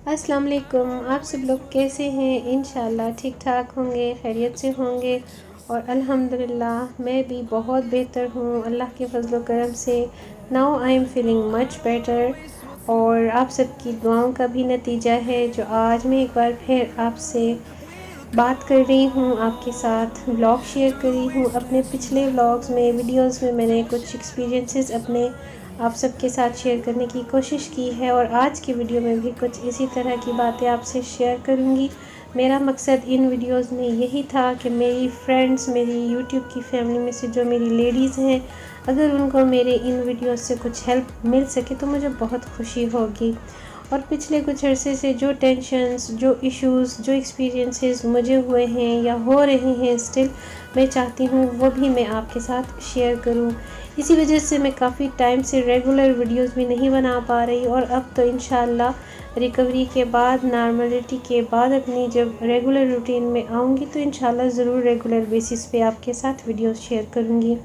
अस्सलाम वालेकुम। आप सब लोग कैसे हैं? इंशाल्लाह ठीक ठाक होंगे, खैरियत से होंगे। और अल्हम्दुलिल्लाह मैं भी बहुत बेहतर हूँ अल्लाह के फजल करम से। Now I am feeling much better. और आप सबकी दुआओं का भी नतीजा है जो आज मैं एक बार फिर आपसे बात कर रही हूँ, आपके साथ व्लॉग शेयर कर रही हूँ। अपने पिछले व्लॉग्स में, वीडियोस में मैंने कुछ एक्सपीरियंसेस अपने आप सबके साथ शेयर करने की कोशिश की है और आज की वीडियो में भी कुछ इसी तरह की बातें आपसे शेयर करूँगी। मेरा मकसद इन वीडियोस में यही था कि मेरी फ्रेंड्स, मेरी यूट्यूब की फैमिली में से जो मेरी लेडीज़ हैं, अगर उनको मेरे इन वीडियोस से कुछ हेल्प मिल सके तो मुझे बहुत खुशी होगी। और पिछले कुछ अरसे से जो टेंशन्स, जो इश्यूज़, जो एक्सपीरियंसेस मुझे हुए हैं या हो रहे हैं स्टिल, मैं चाहती हूँ वो भी मैं आपके साथ शेयर करूँ। इसी वजह से मैं काफ़ी टाइम से रेगुलर वीडियोस भी नहीं बना पा रही और अब तो इंशाल्लाह रिकवरी के बाद, नॉर्मलिटी के बाद अपनी जब रेगुलर रूटीन में आऊँगी तो इंशाल्लाह ज़रूर रेगुलर बेसिस पे आपके साथ वीडियोस शेयर करूँगी।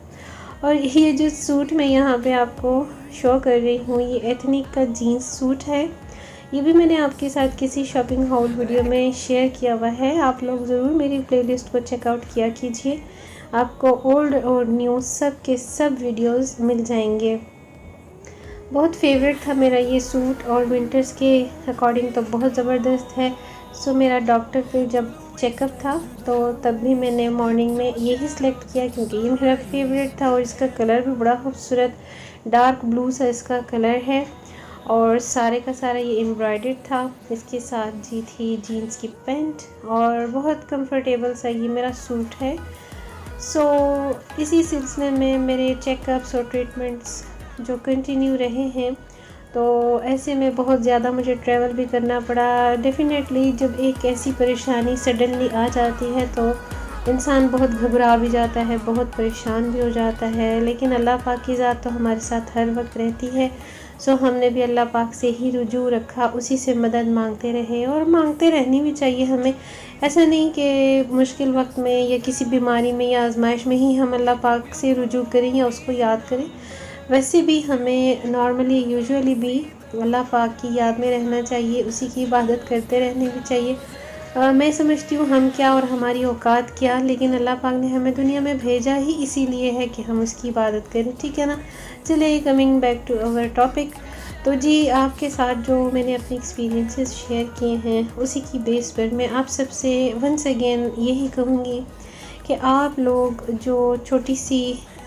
और ये जो सूट मैं यहाँ पे आपको शो कर रही हूँ, ये एथनिक का जीन्स सूट है। ये भी मैंने आपके साथ किसी शॉपिंग हॉल वीडियो में शेयर किया हुआ है। आप लोग ज़रूर मेरी प्लेलिस्ट को चेकआउट किया कीजिए, आपको ओल्ड और न्यू सब के सब वीडियोस मिल जाएंगे। बहुत फेवरेट था मेरा ये सूट और विंटर्स के अकॉर्डिंग तो बहुत ज़बरदस्त है। सो मेरा डॉक्टर पे जब चेकअप था तो तब भी मैंने मॉर्निंग में यही सिलेक्ट किया क्योंकि ये मेरा फेवरेट था और इसका कलर भी बड़ा खूबसूरत डार्क ब्लू सा इसका कलर है और सारे का सारा ये एम्ब्रॉयडर्ड था। इसके साथ जी थी जीन्स की पैंट और बहुत कंफर्टेबल सा ये मेरा सूट है। सो इसी सिलसिले में मेरे चेकअप्स और ट्रीटमेंट्स जो कंटिन्यू रहे हैं, तो ऐसे में बहुत ज़्यादा मुझे ट्रैवल भी करना पड़ा। डेफ़िनेटली जब एक ऐसी परेशानी सडनली आ जाती है तो इंसान बहुत घबरा भी जाता है, बहुत परेशान भी हो जाता है, लेकिन अल्लाह पाक की ज़ात तो हमारे साथ हर वक्त रहती है। सो हमने भी अल्लाह पाक से ही रुजू रखा, उसी से मदद मांगते रहे और मांगते रहनी भी चाहिए हमें। ऐसा नहीं कि मुश्किल वक्त में या किसी बीमारी में या आजमाइश में ही हम अल्लाह पाक से रुजू करें या उसको याद करें। वैसे भी हमें नॉर्मली यूजुअली भी अल्लाह पाक की याद में रहना चाहिए, उसी की इबादत करते रहने भी चाहिए। मैं समझती हूँ हम क्या और हमारी औकात क्या, लेकिन अल्लाह पाक ने हमें दुनिया में भेजा ही इसीलिए है कि हम उसकी इबादत करें, ठीक है ना। चलिए coming back to our topic. तो जी आपके साथ जो मैंने अपने एक्सपीरियंसेस शेयर किए हैं उसी की बेस पर मैं आप सबसे वंस अगेन यही कहूँगी कि आप लोग जो छोटी सी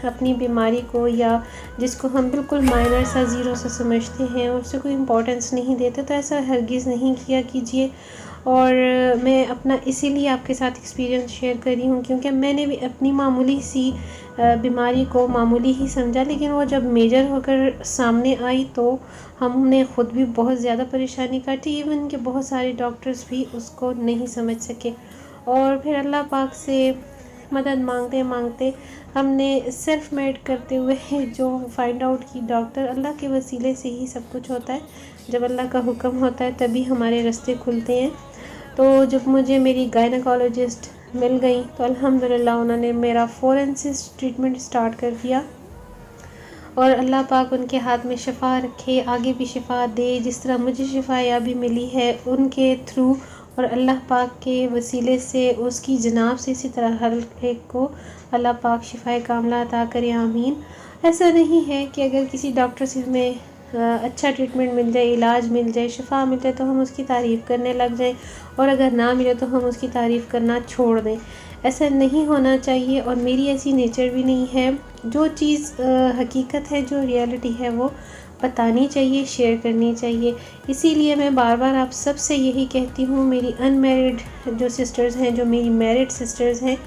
अपनी बीमारी को या जिसको हम बिल्कुल माइनर सा ज़ीरो सा समझते हैं और उससे कोई इम्पोर्टेंस नहीं देते, तो ऐसा हरगिज़ नहीं किया कीजिए। और मैं अपना इसीलिए आपके साथ एक्सपीरियंस शेयर कर रही हूँ क्योंकि मैंने भी अपनी मामूली सी बीमारी को मामूली ही समझा, लेकिन वो जब मेजर होकर सामने आई तो हमने ख़ुद भी बहुत ज़्यादा परेशानी काटी, इवन कि बहुत सारे डॉक्टर्स भी उसको नहीं समझ सके। और फिर अल्लाह पाक से मदद मांगते मांगते हमने सेल्फ मेड करते हुए जो फाइंड आउट की डॉक्टर अल्लाह के वसीले से ही सब कुछ होता है। जब अल्लाह का हुक्म होता है तभी हमारे रास्ते खुलते हैं। तो जब मुझे मेरी गायनेकोलॉजिस्ट मिल गई तो अल्हम्दुलिल्लाह उन्होंने मेरा फ़ौरन से ट्रीटमेंट स्टार्ट कर दिया और अल्लाह पाक उनके हाथ में शिफ़ा रखे, आगे भी शिफ़ा दे। जिस तरह मुझे शिफ़ा याबी मिली है उनके थ्रू और अल्लाह पाक के वसीले से, उसकी जनाब से, इसी तरह हर एक को अल्लाह पाक शिफ़ाए कामला अता करे, आमीन। ऐसा नहीं है कि अगर किसी डॉक्टर से हमें अच्छा ट्रीटमेंट मिल जाए, इलाज मिल जाए, शिफ़ा मिल जाए तो हम उसकी तारीफ़ करने लग जाएं और अगर ना मिले तो हम उसकी तारीफ़ करना छोड़ दें। ऐसा नहीं होना चाहिए और मेरी ऐसी नेचर भी नहीं है। जो चीज़ हकीकत है, जो रियलिटी है वो बतानी चाहिए, शेयर करनी चाहिए। इसीलिए मैं बार बार आप सब से यही कहती हूँ, मेरी अनमैरिड जो सिस्टर्स हैं, जो मेरी मैरिड सिस्टर्स हैं,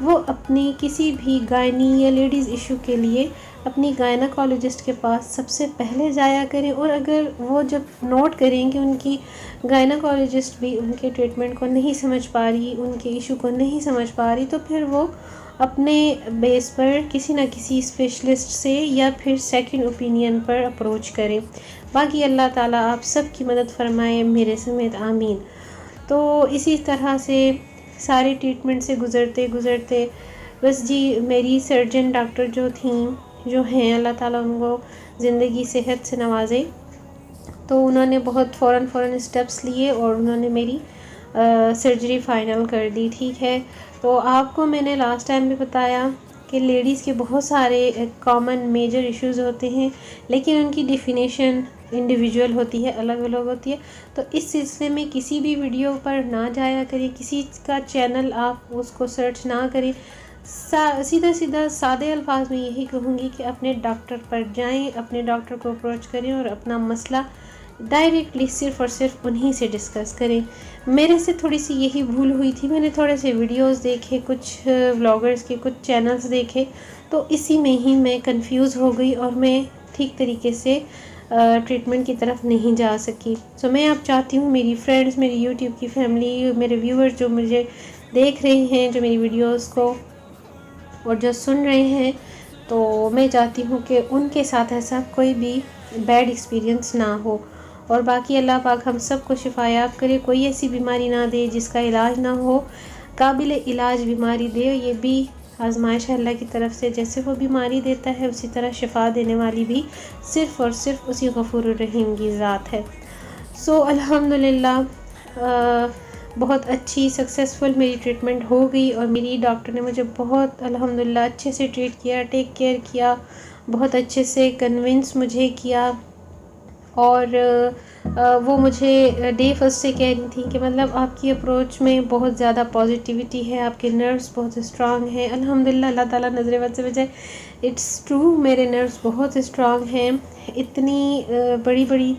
वो अपनी किसी भी गायनी या लेडीज़ इशू के लिए अपनी गायनाकोलॉजिस्ट के पास सबसे पहले जाया करें। और अगर वो जब नोट करें कि उनकी गायनाकोलॉजिस्ट भी उनके ट्रीटमेंट को नहीं समझ पा रही, उनके इशू को नहीं समझ पा रही, तो फिर वो अपने बेस पर किसी न किसी स्पेशलिस्ट से या फिर सेकंड ओपिनियन पर अप्रोच करें। बाकी अल्लाह ताला आप सब की मदद फरमाए, मेरे समेत, आमीन। तो इसी तरह से सारे ट्रीटमेंट से गुज़रते गुज़रते बस जी मेरी सर्जन डॉक्टर जो थी, जो हैं, अल्लाह ताला उनको ज़िंदगी सेहत से नवाजे, तो उन्होंने बहुत फ़ौरन स्टेप्स लिए और उन्होंने मेरी सर्जरी फ़ाइनल कर दी। ठीक है, तो आपको मैंने लास्ट टाइम भी बताया कि लेडीज़ के बहुत सारे कॉमन मेजर इश्यूज़ होते हैं, लेकिन उनकी डेफिनेशन इंडिविजुअल होती है, अलग अलग होती है। तो इस सिलसिले में किसी भी वीडियो पर ना जाया करें, किसी का चैनल आप उसको सर्च ना करें। सीधा सादे अल्फाज में यही कहूँगी कि अपने डॉक्टर पर जाएं, अपने डॉक्टर को अप्रोच करें और अपना मसला डायरेक्टली सिर्फ़ और सिर्फ उन्हीं से डिस्कस करें। मेरे से थोड़ी सी यही भूल हुई थी, मैंने थोड़े से वीडियोस देखे, कुछ व्लॉगर्स के कुछ चैनल्स देखे, तो इसी में ही मैं कंफ्यूज हो गई और मैं ठीक तरीके से ट्रीटमेंट की तरफ नहीं जा सकी। सो मैं अब चाहती हूँ मेरी फ्रेंड्स, मेरी यूट्यूब की फैमिली, मेरे व्यूअर्स जो मुझे देख रहे हैं, जो मेरी वीडियोस को और जो सुन रहे हैं, तो मैं चाहती हूँ कि उनके साथ ऐसा कोई भी बैड एक्सपीरियंस ना हो। और बाकी अल्लाह पाक हम सब को शिफायाब करे, कोई ऐसी बीमारी ना दे जिसका इलाज ना हो, काबिल इलाज बीमारी दे। ये भी आजमाइश है अल्लाह की तरफ से, जैसे वो बीमारी देता है उसी तरह शिफा देने वाली भी सिर्फ़ और सिर्फ उसी गफूर रहीम की ज़ात है। सो अल्हम्दुलिल्लाह बहुत अच्छी सक्सेसफुल मेरी ट्रीटमेंट हो गई और मेरी डॉक्टर ने मुझे बहुत अल्हम्दुलिल्लाह अच्छे से ट्रीट किया, टेक केयर किया, बहुत अच्छे से कन्विंस मुझे किया। और वो मुझे डे फर्स्ट से कह रही थी कि मतलब आपकी अप्रोच में बहुत ज़्यादा पॉजिटिविटी है, आपके नर्व्स बहुत स्ट्रांग हैं। अल्हम्दुलिल्लाह, अल्लाह ताला नज़र बद से बचाए। इट्स ट्रू, मेरे नर्व्स बहुत स्ट्रांग हैं। इतनी बड़ी बड़ी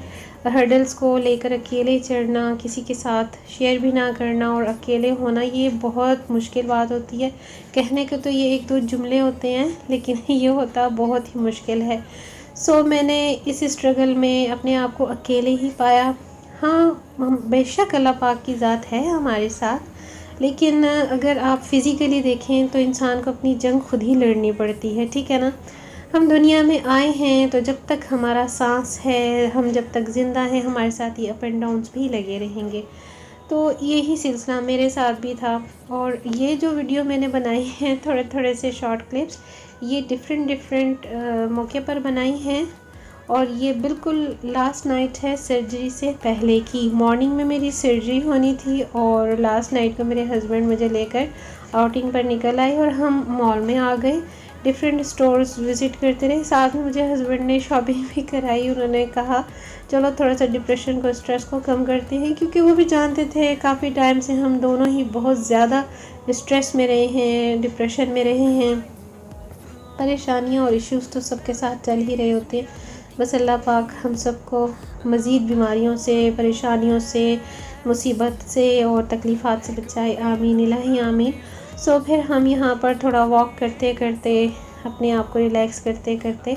हर्डल्स को लेकर अकेले चढ़ना, किसी के साथ शेयर भी ना करना और अकेले होना, ये बहुत मुश्किल बात होती है। कहने के तो ये एक दो जुमले होते हैं, लेकिन ये होता बहुत ही मुश्किल है। सो मैंने इस स्ट्रगल में अपने आप को अकेले ही पाया। हाँ, बेशक अल्लाह पाक की ज़ात है हमारे साथ, लेकिन अगर आप फिज़िकली देखें तो इंसान को अपनी जंग खुद ही लड़नी पड़ती है। ठीक है ना, हम दुनिया में आए हैं तो जब तक हमारा सांस है, हम जब तक ज़िंदा हैं, हमारे साथ ये अप एंड डाउन्स भी लगे रहेंगे। तो यही सिलसिला मेरे साथ भी था। और ये जो वीडियो मैंने बनाई हैं, थोड़े थोड़े से शॉर्ट क्लिप्स, ये डिफरेंट मौके पर बनाई हैं। और ये बिल्कुल लास्ट नाइट है सर्जरी से पहले की। मॉर्निंग में मेरी सर्जरी होनी थी और लास्ट नाइट को मेरे हस्बैंड मुझे लेकर आउटिंग पर निकल आए और हम मॉल में आ गए, डिफरेंट स्टोर्स विज़िट करते रहे। साथ में मुझे हस्बैंड ने शॉपिंग भी कराई। उन्होंने कहा चलो थोड़ा सा डिप्रेशन को, स्ट्रेस को कम करते हैं, क्योंकि वो भी जानते थे काफ़ी टाइम से हम दोनों ही बहुत ज़्यादा स्ट्रेस में रहे हैं, डिप्रेशन में रहे हैं। परेशानियाँ और इश्यूज़ तो सबके साथ चल ही रहे होते हैं। बस अल्लाह पाक हम सबको मज़ीद बीमारियों से, परेशानियों से, मुसीबत से और तकलीफ़ात से बचाए। आमीन इलाही आमीन। सो फिर हम यहाँ पर थोड़ा वॉक करते करते, अपने आप को रिलैक्स करते करते